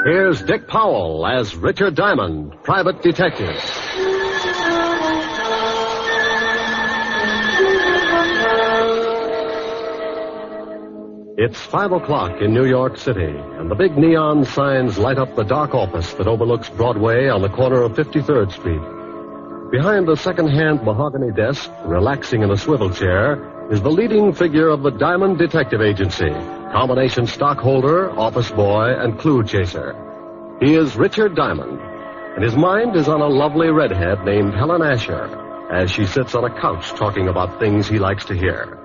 Here's Dick Powell as Richard Diamond, private detective. It's 5 o'clock in New York City, and the big neon signs light up the dark office that overlooks Broadway on the corner of 53rd Street. Behind the second-hand mahogany desk, relaxing in a swivel chair, is the leading figure of the Diamond Detective Agency, combination stockholder, office boy, and clue chaser. He is Richard Diamond, and his mind is on a lovely redhead named Helen Asher, as she sits on a couch talking about things he likes to hear.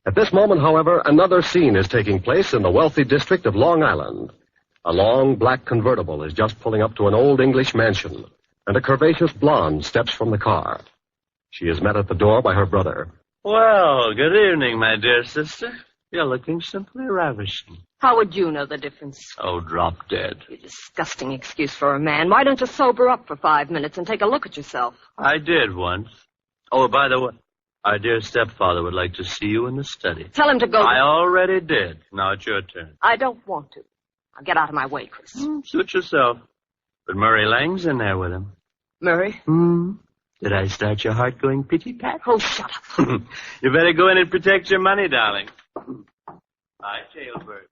At this moment, however, another scene is taking place in the wealthy district of Long Island. A long black convertible is just pulling up to an old English mansion, and a curvaceous blonde steps from the car. She is met at the door by her brother. Well, good evening, my dear sister. You're looking simply ravishing. How would you know the difference? Oh, drop dead. You disgusting excuse for a man. Why don't you sober up for 5 minutes and take a look at yourself? I did once. Oh, by the way, our dear stepfather would like to see you in the study. Tell him to go. I already did. Now it's your turn. I don't want to. Now get out of my way, Chris. Suit yourself. But Murray Lang's in there with him. Murray? Did I start your heart going pitty-pat? Oh, shut up. You better go in and protect your money, darling. Hi, Jailbird.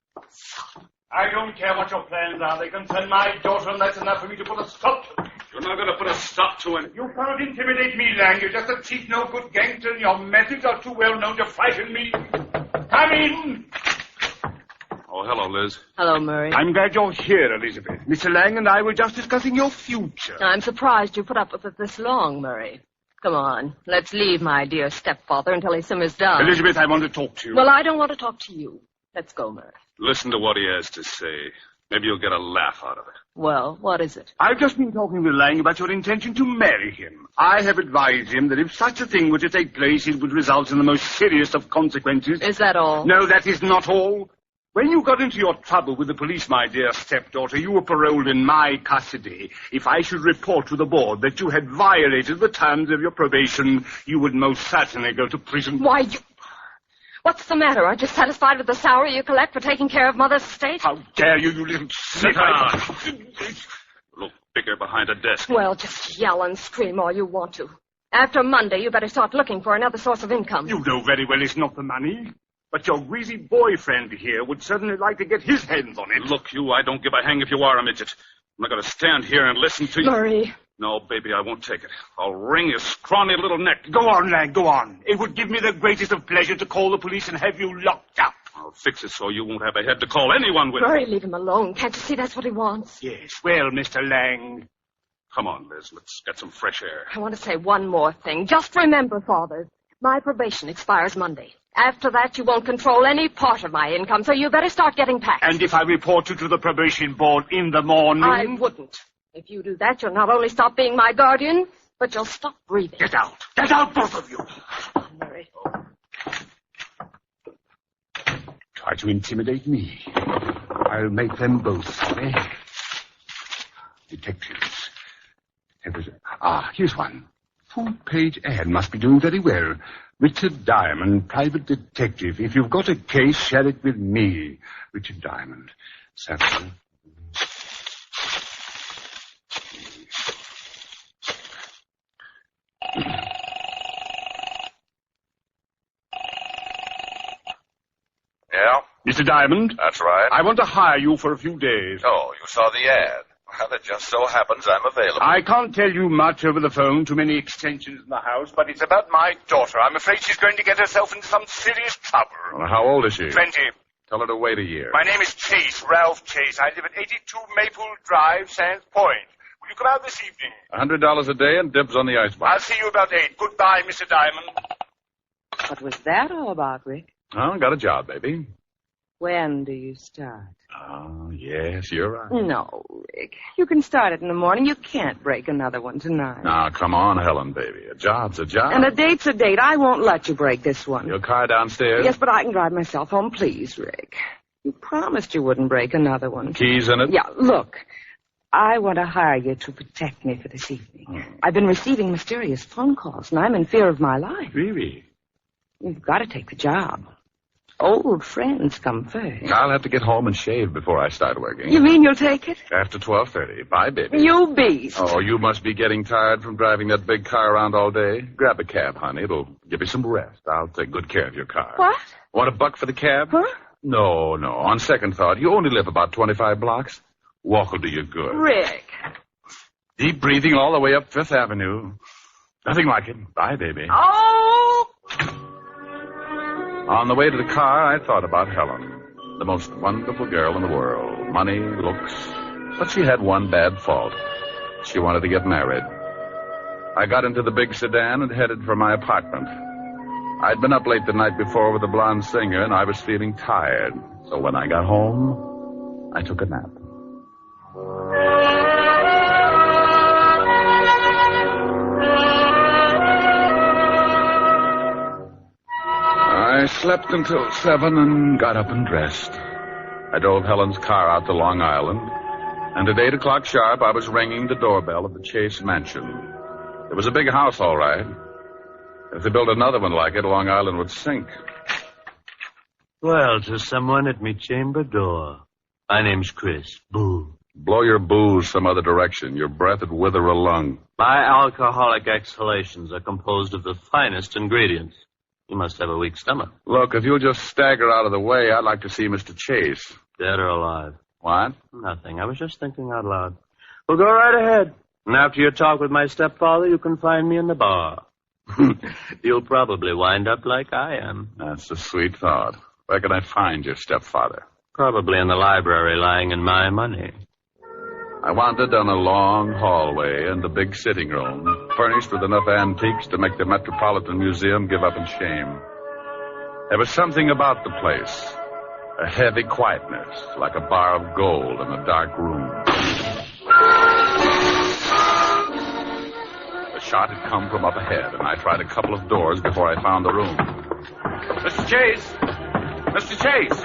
I don't care what your plans are. They concern my daughter, and that's enough for me to put a stop to it. You're not going to put a stop to it. You cannot intimidate me, Lang. You're just a cheap, no-good gangster, and your methods are too well known to frighten me. Come in. Oh, hello, Liz. Hello, Murray. I'm glad you're here, Elizabeth. Mr. Lang and I were just discussing your future. I'm surprised you put up with it this long, Murray. Come on, let's leave my dear stepfather until he simmers down. Elizabeth, I want to talk to you. Well, I don't want to talk to you. Let's go, Murray. Listen to what he has to say. Maybe you'll get a laugh out of it. Well, what is it? I've just been talking with Lang about your intention to marry him. I have advised him that if such a thing were to take place, it would result in the most serious of consequences. Is that all? No, that is not all. When you got into your trouble with the police, my dear stepdaughter, you were paroled in my custody. If I should report to the board that you had violated the terms of your probation, you would most certainly go to prison. Why, you... What's the matter? Aren't you satisfied with the salary you collect for taking care of Mother's estate? How dare you, you little Sit down. Look bigger behind a desk. Well, just yell and scream all you want to. After Monday, you better start looking for another source of income. You know very well it's not the money. But your greasy boyfriend here would certainly like to get his hands on it. Look, you, I don't give a hang if you are a midget. I'm not going to stand here and listen to you. Murray. No, baby, I won't take it. I'll wring your scrawny little neck. Go on, lad, go on. It would give me the greatest of pleasure to call the police and have you locked up. I'll fix it so you won't have a head to call anyone with. Murray, leave him alone. Can't you see that's what he wants? Yes, well, Mr. Lang. Come on, Liz, let's get some fresh air. I want to say one more thing. Just remember, Father, my probation expires Monday. After that, you won't control any part of my income, so you better start getting packed. And if I report you to the probation board in the morning? I wouldn't. If you do that, you'll not only stop being my guardian, but you'll stop breathing. Get out. Get out, both of you. Murray. Try to intimidate me. I'll make them both sorry. Detectives. Here's one. Full-page ad must be doing very well. Richard Diamond, private detective. If you've got a case, share it with me. Richard Diamond. Saturday. Yeah? Mr. Diamond? That's right. I want to hire you for a few days. Oh, you saw the ad. Well, it just so happens I'm available. I can't tell you much over the phone, too many extensions in the house, but it's about my daughter. I'm afraid she's going to get herself into some serious trouble. Well, how old is she? 20. Tell her to wait a year. My name is Chase, Ralph Chase. I live at 82 Maple Drive, Sands Point. Will you come out this evening? $100 a day and dibs on the icebox. I'll see you about 8. Goodbye, Mr. Diamond. What was that all about, Rick? Oh, got a job, baby. When do you start? Oh, yes, you're right. No, Rick. You can start it in the morning. You can't break another one tonight. Now, come on, Helen, baby. A job's a job. And a date's a date. I won't let you break this one. Your car downstairs? Yes, but I can drive myself home, please, Rick. You promised you wouldn't break another one. Keys in it? Yeah, look. I want to hire you to protect me for this evening. I've been receiving mysterious phone calls, and I'm in fear of my life. Really? You've got to take the job. Old friends come first. I'll have to get home and shave before I start working. You mean you'll take it? After 12:30. Bye, baby. You beast. Oh, you must be getting tired from driving that big car around all day. Grab a cab, honey. It'll give you some rest. I'll take good care of your car. What? Want $1 for the cab? Huh? No. On second thought, you only live about 25 blocks. Walk will do you good. Rick. Deep breathing all the way up Fifth Avenue. Nothing like it. Bye, baby. Oh! On the way to the car, I thought about Helen. The most wonderful girl in the world. Money, looks. But she had one bad fault. She wanted to get married. I got into the big sedan and headed for my apartment. I'd been up late the night before with the blonde singer, and I was feeling tired. So when I got home, I took a nap. I slept until 7 and got up and dressed. I drove Helen's car out to Long Island, and at 8 o'clock sharp, I was ringing the doorbell of the Chase Mansion. It was a big house, all right. If they built another one like it, Long Island would sink. Well, to someone at me chamber door. My name's Chris. Boo. Blow your booze some other direction. Your breath would wither a lung. My alcoholic exhalations are composed of the finest ingredients. You must have a weak stomach. Look, if you'll just stagger out of the way, I'd like to see Mr. Chase. Dead or alive? What? Nothing. I was just thinking out loud. Well, go right ahead. And after your talk with my stepfather, you can find me in the bar. You'll probably wind up like I am. That's a sweet thought. Where can I find your stepfather? Probably in the library lying in my money. I wandered down a long hallway and a big sitting room, furnished with enough antiques to make the Metropolitan Museum give up in shame. There was something about the place, a heavy quietness, like a bar of gold in a dark room. The shot had come from up ahead, and I tried a couple of doors before I found the room. Mr. Chase! Mr. Chase!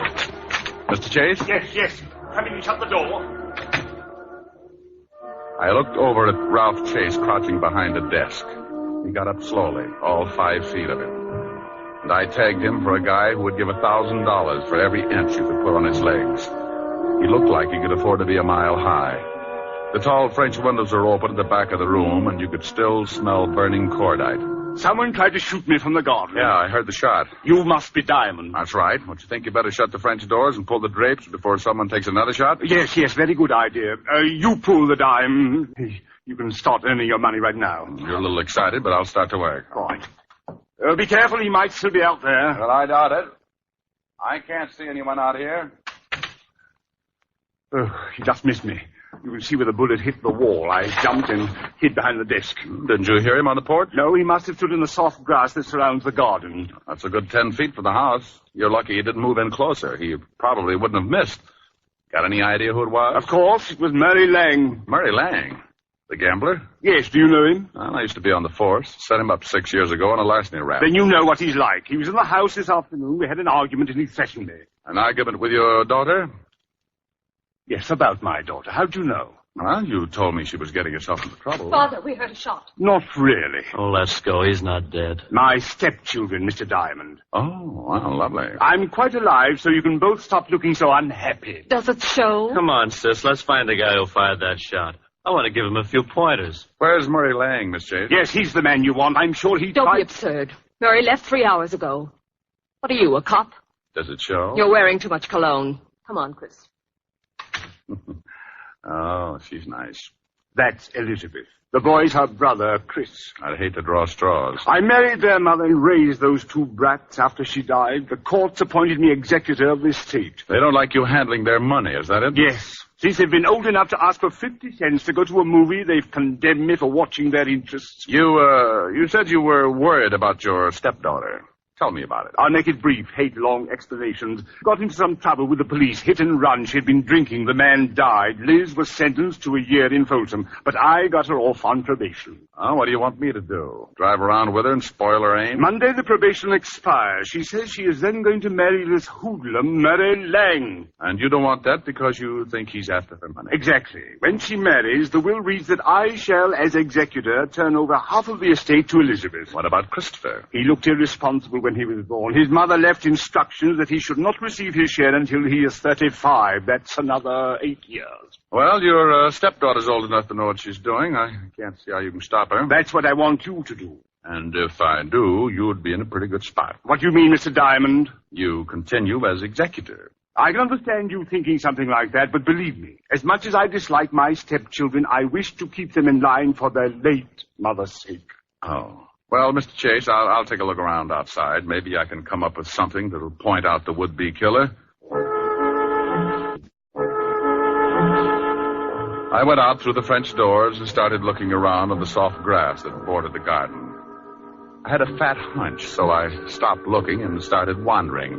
Mr. Chase? Yes. Come in and shut the door. I looked over at Ralph Chase crouching behind a desk. He got up slowly, all 5 feet of him. And I tagged him for a guy who would give $1,000 for every inch you could put on his legs. He looked like he could afford to be a mile high. The tall French windows were open at the back of the room, and you could still smell burning cordite. Someone tried to shoot me from the garden. Yeah, I heard the shot. You must be Diamond. That's right. Don't you think you better shut the French doors and pull the drapes before someone takes another shot? Yes, very good idea. You pull the dime. You can start earning your money right now. You're a little excited, but I'll start to work. All right. Be careful, he might still be out there. Well, I doubt it. I can't see anyone out here. He just missed me. You can see where the bullet hit the wall. I jumped and hid behind the desk. Didn't you hear him on the porch? No, he must have stood in the soft grass that surrounds the garden. That's a good 10 feet from the house. You're lucky he didn't move in closer. He probably wouldn't have missed. Got any idea who it was? Of course, it was Murray Lang. Murray Lang? The gambler? Yes, do you know him? Well, I used to be on the force. Set him up 6 years ago on a larceny rap. Then you know what he's like. He was in the house this afternoon. We had an argument and he threatened me. An argument with your daughter? Yes, about my daughter. How'd you know? Well, you told me she was getting herself into trouble. Father, we heard a shot. Not really. Oh, let's go. He's not dead. My stepchildren, Mr. Diamond. Oh, well, lovely. I'm quite alive, so you can both stop looking so unhappy. Does it show? Come on, sis. Let's find the guy who fired that shot. I want to give him a few pointers. Where's Murray Lang, Miss Chase? Yes, he's the man you want. I'm sure he Don't tried... be absurd. Murray left 3 hours ago. What are you, a cop? Does it show? You're wearing too much cologne. Come on, Chris. Oh, she's nice. That's Elizabeth. The boy's her brother, Chris. I'd hate to draw straws. I married their mother and raised those 2 brats after she died. The courts appointed me executor of the estate. They don't like you handling their money, is that it? Yes. Since they've been old enough to ask for 50 cents to go to a movie, they've condemned me for watching their interests. You said you were worried about your stepdaughter. Tell me about it. I'll make it brief. Hate long explanations. Got into some trouble with the police. Hit and run. She'd been drinking. The man died. Liz was sentenced to a year in Folsom. But I got her off on probation. Oh, what do you want me to do? Drive around with her and spoil her aim? Monday the probation expires. She says she is then going to marry this hoodlum, Murray Lang. And you don't want that because you think he's after her money? Exactly. When she marries, the will reads that I shall, as executor, turn over half of the estate to Elizabeth. What about Christopher? He looked irresponsible when he was born. His mother left instructions that he should not receive his share until he is 35. That's another 8 years. Well, your stepdaughter's old enough to know what she's doing. I can't see how you can stop her. That's what I want you to do. And if I do, you'd be in a pretty good spot. What do you mean, Mr. Diamond? You continue as executor. I can understand you thinking something like that, but believe me, as much as I dislike my stepchildren, I wish to keep them in line for their late mother's sake. Oh. Well, Mr. Chase, I'll take a look around outside. Maybe I can come up with something that'll point out the would-be killer. I went out through the French doors and started looking around on the soft grass that bordered the garden. I had a fat hunch, so I stopped looking and started wandering.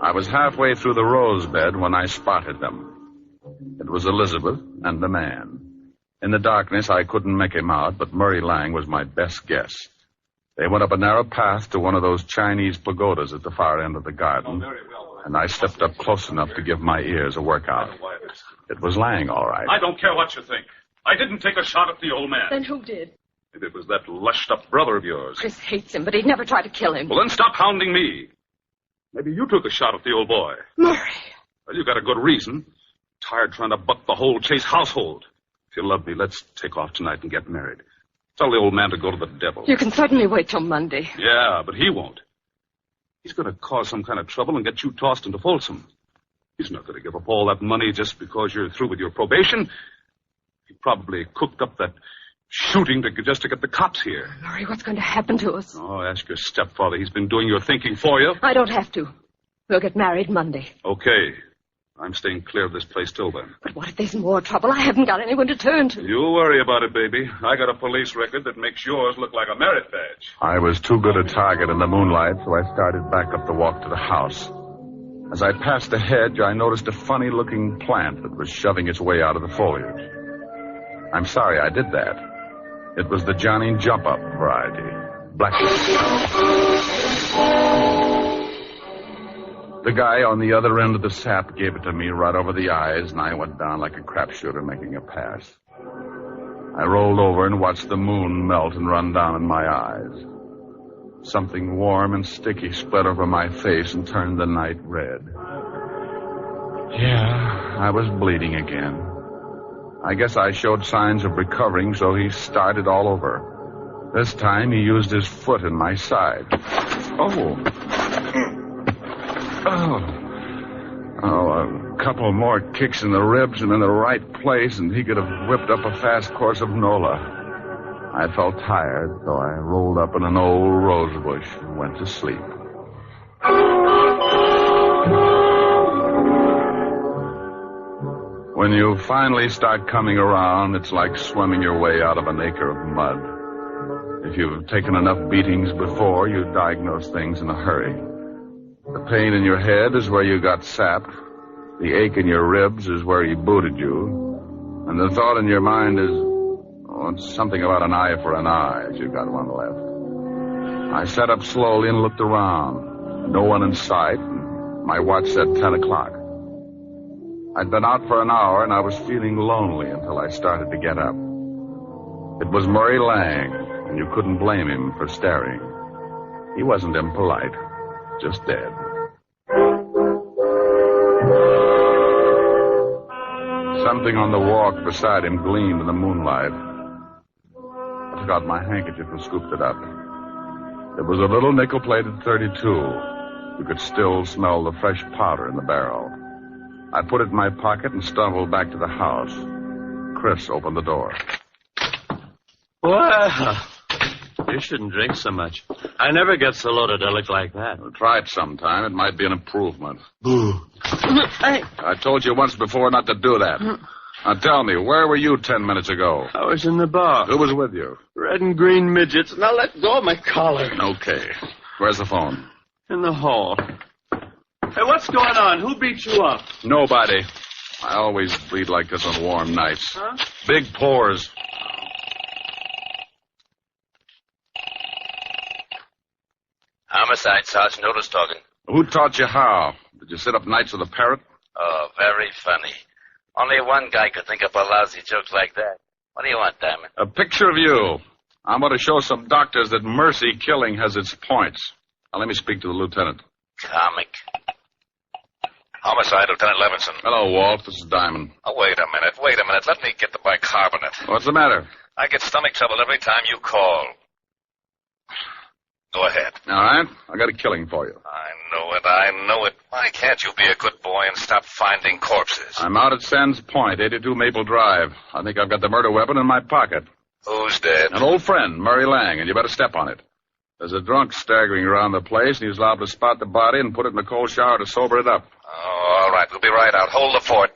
I was halfway through the rose bed when I spotted them. It was Elizabeth and the man. In the darkness, I couldn't make him out, but Murray Lang was my best guess. They went up a narrow path to one of those Chinese pagodas at the far end of the garden, and I stepped up close enough to give my ears a workout. It was Lang, all right. I don't care what you think. I didn't take a shot at the old man. Then who did? Maybe it was that lushed-up brother of yours. Chris hates him, but he'd never try to kill him. Well, then stop hounding me. Maybe you took a shot at the old boy. Murray. Well, you got a good reason. Tired trying to buck the whole Chase household. If you love me, let's take off tonight and get married. Tell the old man to go to the devil. You can certainly wait till Monday. Yeah, but he won't. He's going to cause some kind of trouble and get you tossed into Folsom. He's not going to give up all that money just because you're through with your probation. He probably cooked up that shooting just to get the cops here. Murray, what's going to happen to us? Oh, ask your stepfather. He's been doing your thinking for you. I don't have to. We'll get married Monday. Okay. I'm staying clear of this place till then. But what if there's more trouble? I haven't got anyone to turn to. You worry about it, baby. I got a police record that makes yours look like a merit badge. I was too good a target in the moonlight, so I started back up the walk to the house. As I passed the hedge, I noticed a funny-looking plant that was shoving its way out of the foliage. I'm sorry I did that. It was the Johnny Jump-Up variety. Blackness. The guy on the other end of the sap gave it to me right over the eyes, and I went down like a crapshooter making a pass. I rolled over and watched the moon melt and run down in my eyes. Something warm and sticky spread over my face and turned the night red. Yeah, I was bleeding again. I guess I showed signs of recovering, so he started all over. This time he used his foot in my side. Oh, a couple more kicks in the ribs and in the right place, and he could have whipped up a fast course of Nola. I felt tired, so I rolled up in an old rose bush and went to sleep. When you finally start coming around, it's like swimming your way out of an acre of mud. If you've taken enough beatings before, you diagnose things in a hurry. The pain in your head is where you got sapped. The ache in your ribs is where he booted you. And the thought in your mind is, it's something about an eye for an eye, if you got one left. I sat up slowly and looked around. No one in sight. My watch said 10 o'clock. I'd been out for an hour, and I was feeling lonely until I started to get up. It was Murray Lang, and you couldn't blame him for staring. He wasn't impolite, just dead. Something on the walk beside him gleamed in the moonlight. I took out my handkerchief and scooped it up. It was a little nickel-plated .32. You could still smell the fresh powder in the barrel. I put it in my pocket and stumbled back to the house. Chris opened the door. Well, you shouldn't drink so much. I never get so loaded I look like that. Well, try it sometime. It might be an improvement. Boo. I told you once before not to do that. Now tell me, where were you 10 minutes ago? I was in the bar. Who was with you? Red and green midgets. Now let go of my collar. Okay. Where's the phone? In the hall. Hey, what's going on? Who beat you up? Nobody. I always bleed like this on warm nights. Huh? Big pores. Homicide, Sergeant Otis talking. Who taught you how? Did you sit up nights with a parrot? Oh, very funny. Only one guy could think up a lousy joke like that. What do you want, Diamond? A picture of you. I'm going to show some doctors that mercy killing has its points. Now, let me speak to the lieutenant. Comic. Homicide, Lieutenant Levinson. Hello, Walt. This is Diamond. Oh, wait a minute. Let me get the bicarbonate. What's the matter? I get stomach trouble every time you call. Go ahead. All right. I got a killing for you. I know it. Why can't you be a good boy and stop finding corpses? I'm out at Sands Point, 82 Maple Drive. I think I've got the murder weapon in my pocket. Who's dead? An old friend, Murray Lang, and you better step on it. There's a drunk staggering around the place, and he's liable to spot the body and put it in the cold shower to sober it up. Oh, all right. We'll be right out. Hold the fort.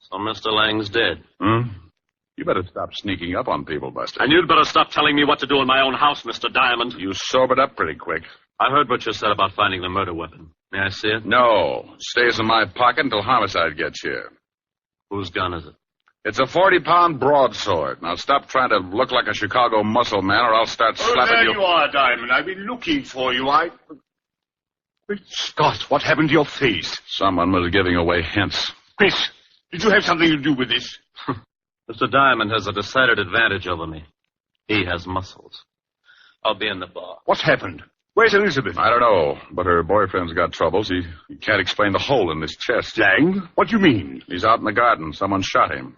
So Mr. Lang's dead. You better stop sneaking up on people, Buster. And you'd better stop telling me what to do in my own house, Mr. Diamond. You sobered up pretty quick. I heard what you said about finding the murder weapon. May I see it? No. It stays in my pocket until homicide gets here. Whose gun is it? It's a 40-pound broadsword. Now stop trying to look like a Chicago muscle man, or I'll start slapping there you. You are, Diamond. I've been looking for you. Great Scott, what happened to your face? Someone was giving away hints. Chris, did you have something to do with this? Mr. Diamond has a decided advantage over me. He has muscles. I'll be in the bar. What's happened? Where's Elizabeth? I don't know, but her boyfriend's got troubles. He can't explain the hole in his chest. Lang? What do you mean? He's out in the garden. Someone shot him.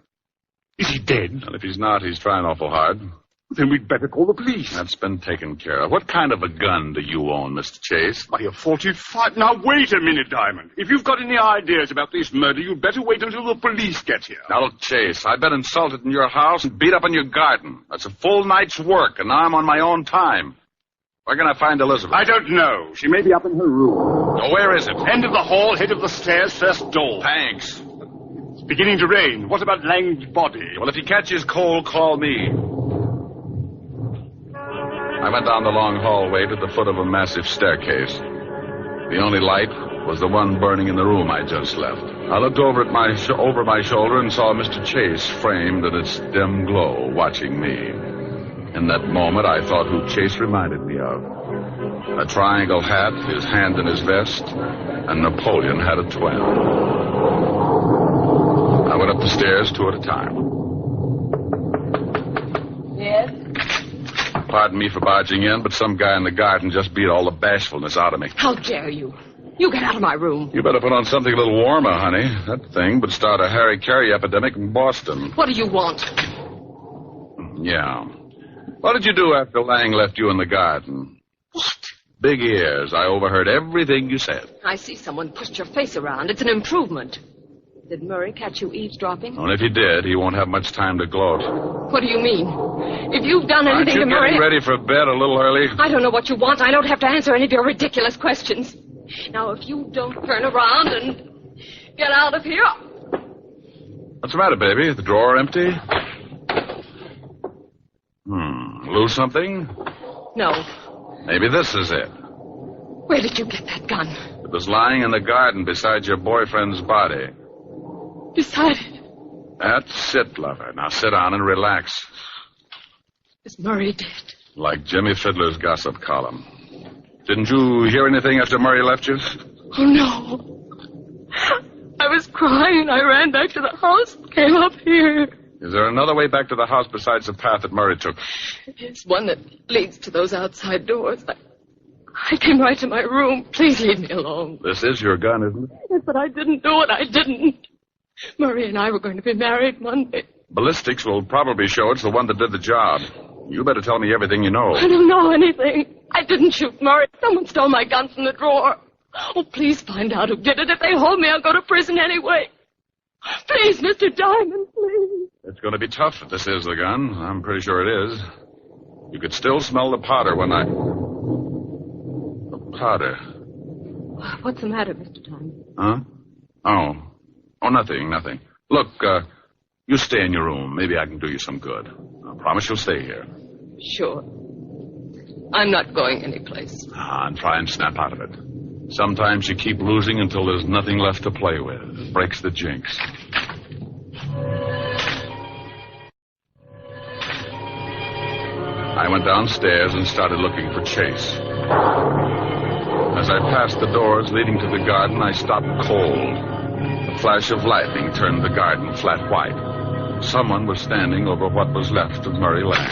Is he dead? And if he's not, he's trying awful hard. Then we'd better call the police. That's been taken care of. What kind of a gun do you own, Mr. Chase? Why, a 45. Now, wait a minute, Diamond. If you've got any ideas about this murder, you'd better wait until the police get here. Now, look, Chase, I've been insulted in your house and beat up in your garden. That's a full night's work, and now I'm on my own time. Where can I find Elizabeth? I don't know. She may be up in her room. Oh, where is it? End of the hall, head of the stairs, first door. Thanks. It's beginning to rain. What about Lang's body? Well, if he catches cold, call me. I went down the long hallway to the foot of a massive staircase. The only light was the one burning in the room I just left. I looked over at over my shoulder and saw Mr. Chase framed in its dim glow, watching me. In that moment, I thought who Chase reminded me of. A triangle hat, his hand in his vest, and Napoleon had a twin. I went up the stairs 2 at a time. Yes? Pardon me for barging in, but some guy in the garden just beat all the bashfulness out of me. How dare you? You get out of my room. You better put on something a little warmer, honey. That thing would start a Harry Carey epidemic in Boston. What do you want? Yeah. What did you do after Lang left you in the garden? What? Big ears. I overheard everything you said. I see someone pushed your face around. It's an improvement. Did Murray catch you eavesdropping? And if he did, he won't have much time to gloat. What do you mean? If you've done anything to Murray... Aren't you getting ready for bed a little early? I don't know what you want. I don't have to answer any of your ridiculous questions. Now, if you don't turn around and get out of here... What's the matter, baby? The drawer empty? Lose something? No. Maybe this is it. Where did you get that gun? It was lying in the garden beside your boyfriend's body. Beside... That's it, lover. Now sit down and relax. Is Murray dead? Like Jimmy Fiddler's gossip column. Didn't you hear anything after Murray left you? Oh, no. I was crying. I ran back to the house, came up here. Is there another way back to the house besides the path that Murray took? It's one that leads to those outside doors. I came right to my room. Please leave me alone. This is your gun, isn't it? Yes, but I didn't do it. I didn't. Murray and I were going to be married Monday. Ballistics will probably show it's the one that did the job. You better tell me everything you know. I don't know anything. I didn't shoot Murray. Someone stole my gun from the drawer. Oh, please find out who did it. If they hold me, I'll go to prison anyway. Please, Mr. Diamond, please. It's going to be tough if this is the gun. I'm pretty sure it is. You could still smell the powder when I... The powder. What's the matter, Mr. Diamond? Huh? Oh, nothing. Look, you stay in your room. Maybe I can do you some good. I promise you'll stay here. Sure. I'm not going anyplace. And try and snap out of it. Sometimes you keep losing until there's nothing left to play with. Breaks the jinx. I went downstairs and started looking for Chase. As I passed the doors leading to the garden, I stopped cold. A flash of lightning turned the garden flat white. Someone was standing over what was left of Murray Lang.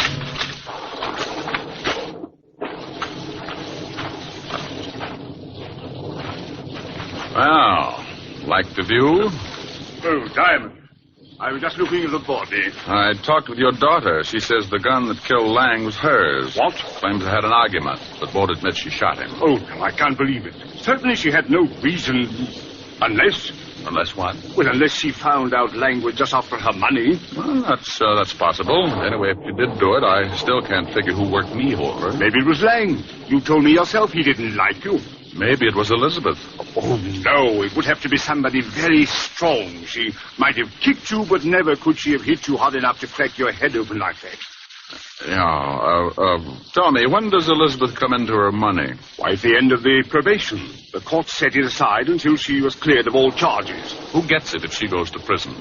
Well, like the view? Oh, Diamond. I was just looking at the body. I talked with your daughter. She says the gun that killed Lang was hers. What? Claims they had an argument, but won't admit she shot him. Oh, no, I can't believe it. Certainly she had no reason. Unless... Unless what? Well, unless she found out Lang was just after her money. Well, that's possible. Anyway, if you did do it, I still can't figure who worked me over. Maybe it was Lang. You told me yourself he didn't like you. Maybe it was Elizabeth. Oh, no, it would have to be somebody very strong. She might have kicked you, but never could she have hit you hard enough to crack your head open like that. Yeah, tell me, when does Elizabeth come into her money? Why, at the end of the probation. The court set it aside until she was cleared of all charges. Who gets it if she goes to prison?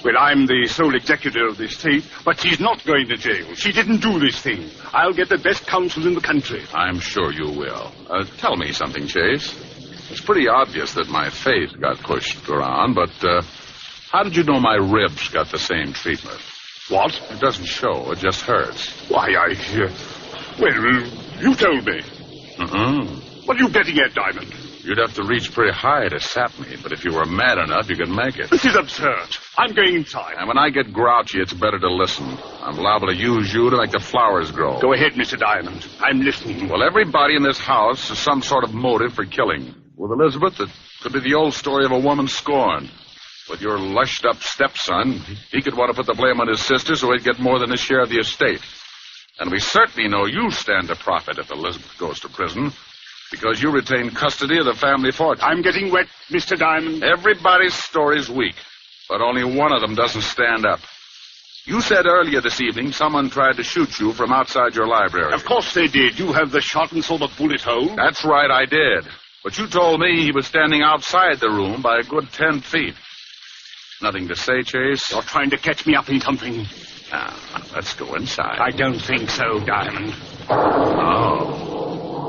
Well, I'm the sole executor of the estate, but she's not going to jail. She didn't do this thing. I'll get the best counsel in the country. I'm sure you will. Tell me something, Chase. It's pretty obvious that my face got pushed around, but how did you know my ribs got the same treatment? What? It doesn't show. It just hurts. Why, well, you told me. What are you getting at, Diamond? You'd have to reach pretty high to sap me, but if you were mad enough, you could make it. This is absurd. I'm going inside. And when I get grouchy, it's better to listen. I'm liable to use you to make the flowers grow. Go ahead, Mr. Diamond. I'm listening. Well, everybody in this house has some sort of motive for killing. With Elizabeth, it could be the old story of a woman scorned. With your lushed-up stepson, he could want to put the blame on his sister so he'd get more than his share of the estate. And we certainly know you stand to profit if Elizabeth goes to prison, because you retain custody of the family fortune. I'm getting wet, Mr. Diamond. Everybody's story's weak, but only one of them doesn't stand up. You said earlier this evening someone tried to shoot you from outside your library. Of course they did. You have the shot and saw the bullet hole. That's right, I did. But you told me he was standing outside the room by a good 10 feet. Nothing to say, Chase? You're trying to catch me up in something. Now, let's go inside. I don't think so, Diamond.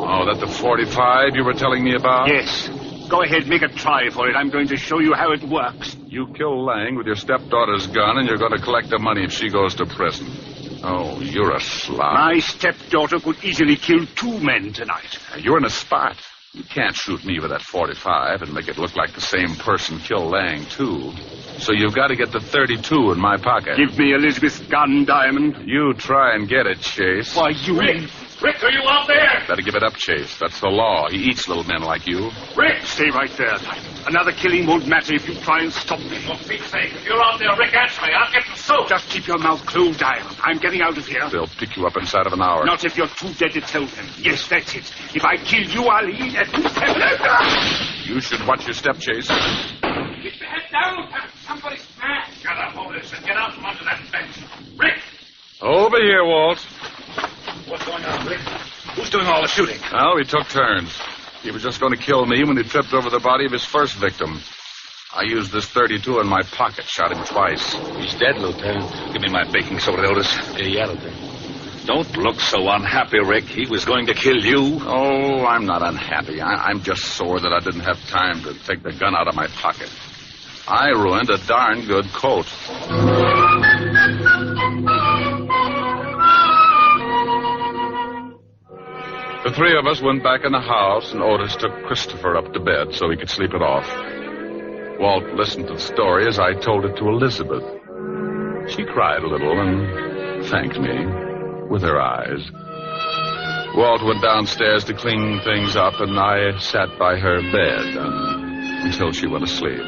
Oh, that the 45 you were telling me about? Yes. Go ahead, make a try for it. I'm going to show you how it works. You kill Lang with your stepdaughter's gun, and you're going to collect the money if she goes to prison. Oh, you're a slob. My stepdaughter could easily kill 2 men tonight. You're in a spot. You can't shoot me with that 45 and make it look like the same person killed Lang, too. So you've got to get the 32 in my pocket. Give me Elizabeth's gun, Diamond. You try and get it, Chase. Why, you... Rick, are you out there? Better give it up, Chase. That's the law. He eats little men like you. Rick, stay right there, Diamond. Another killing won't matter if you try and stop me. For Pete's sake, if you're out there, Rick, answer me. I'll get the soap. Just keep your mouth closed, Diamond. I'm getting out of here. They'll pick you up inside of an hour. Not if you're too dead to tell them. Yes, that's it. If I kill you, I'll eat at You should watch your step, Chase. Keep your head down. Somebody's mad. Get up, Otis, and get out from under that bench. Rick! Over here, Walt. What's going on, Rick? Who's doing all the shooting? Well, we took turns. He was just going to kill me when he tripped over the body of his first victim. I used this 32 in my pocket, shot him twice. He's dead, Lieutenant. Give me my baking soda, Otis. Yeah, Lieutenant. Don't look so unhappy, Rick. He was going to kill you. Oh, I'm not unhappy. I'm just sore that I didn't have time to take the gun out of my pocket. I ruined a darn good coat. The 3 of us went back in the house, and Otis took Christopher up to bed so he could sleep it off. Walt listened to the story as I told it to Elizabeth. She cried a little and thanked me with her eyes. Walt went downstairs to clean things up, and I sat by her bed until she went to sleep.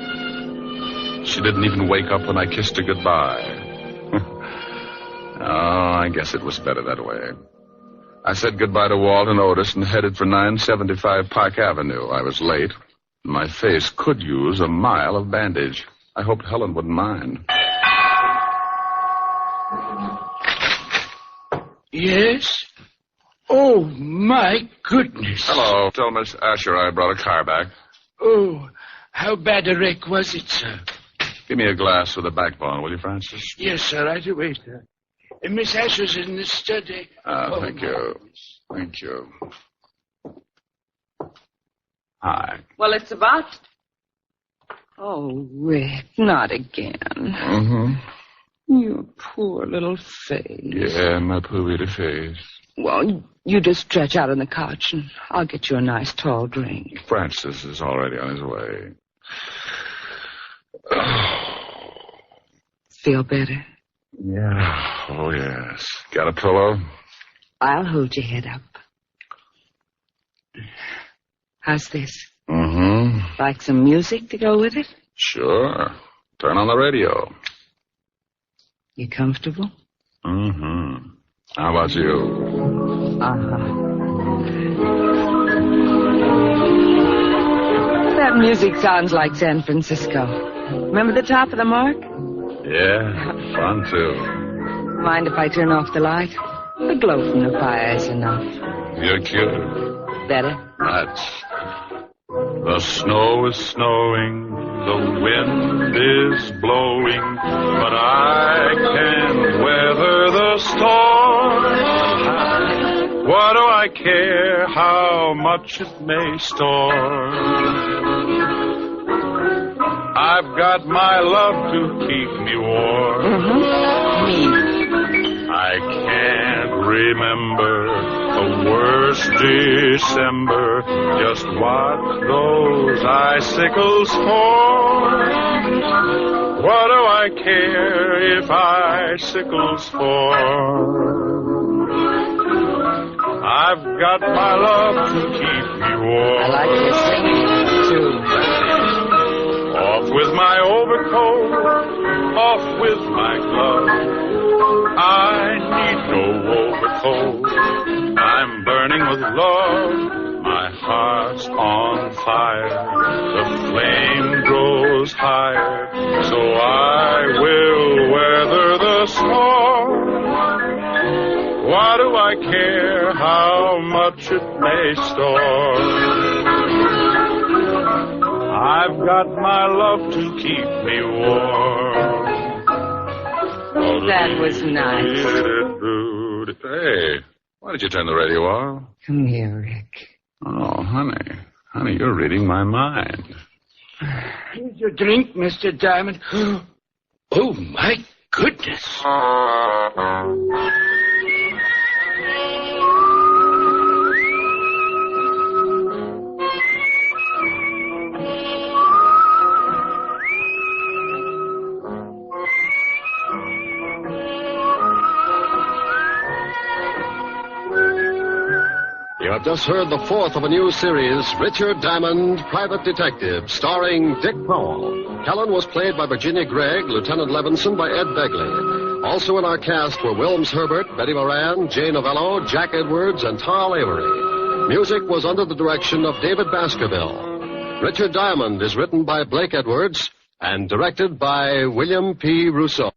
She didn't even wake up when I kissed her goodbye. Oh, I guess it was better that way. I said goodbye to Walt and Otis and headed for 975 Park Avenue. I was late. My face could use a mile of bandage. I hoped Helen wouldn't mind. Yes? Oh, my goodness. Hello. Tell Miss Asher I brought a car back. Oh, how bad a wreck was it, sir? Give me a glass with a backbone, will you, Francis? Yes, sir. Right away, sir. Miss Asher's in the study. Thank you. Thank you. Hi. Well, it's about... Oh, Rick, not again. Mm-hmm. Your poor little face. Yeah, my poor little face. Well, you just stretch out on the couch, and I'll get you a nice tall drink. Francis is already on his way. Feel better? Yeah. Oh, yes. Got a pillow? I'll hold your head up. How's this? Mm-hmm. Like some music to go with it? Sure. Turn on the radio. You comfortable? Mm-hmm. How about you? That music sounds like San Francisco. Remember the top of the mark? Yeah, fun too. Mind if I turn off the light? The glow from the fire is enough. You're cute. Better? Much. The snow is snowing, the wind is blowing, but I can't weather the storm. What do I care how much it may storm? I've got my love to keep me warm. Me. I can't remember a worse December. Just watch those icicles fall. What do I care if icicles fall? I've got my love to keep me warm. I like your singing, too. Off with my overcoat, off with my glove. I need no overcoat. I'm burning with love. My heart's on fire. The flame grows higher. So I will weather the storm. Why do I care how much it may storm? I've got my love to keep me warm. That was nice. Hey, why did you turn the radio off? Come here, Rick. Oh, honey. Honey, you're reading my mind. Here's your drink, Mr. Diamond. Oh, my goodness. You have just heard the fourth of a new series, Richard Diamond, Private Detective, starring Dick Powell. Helen was played by Virginia Gregg, Lieutenant Levinson by Ed Begley. Also in our cast were Wilms Herbert, Betty Moran, Jay Novello, Jack Edwards, and Tal Avery. Music was under the direction of David Baskerville. Richard Diamond is written by Blake Edwards and directed by William P. Rousseau.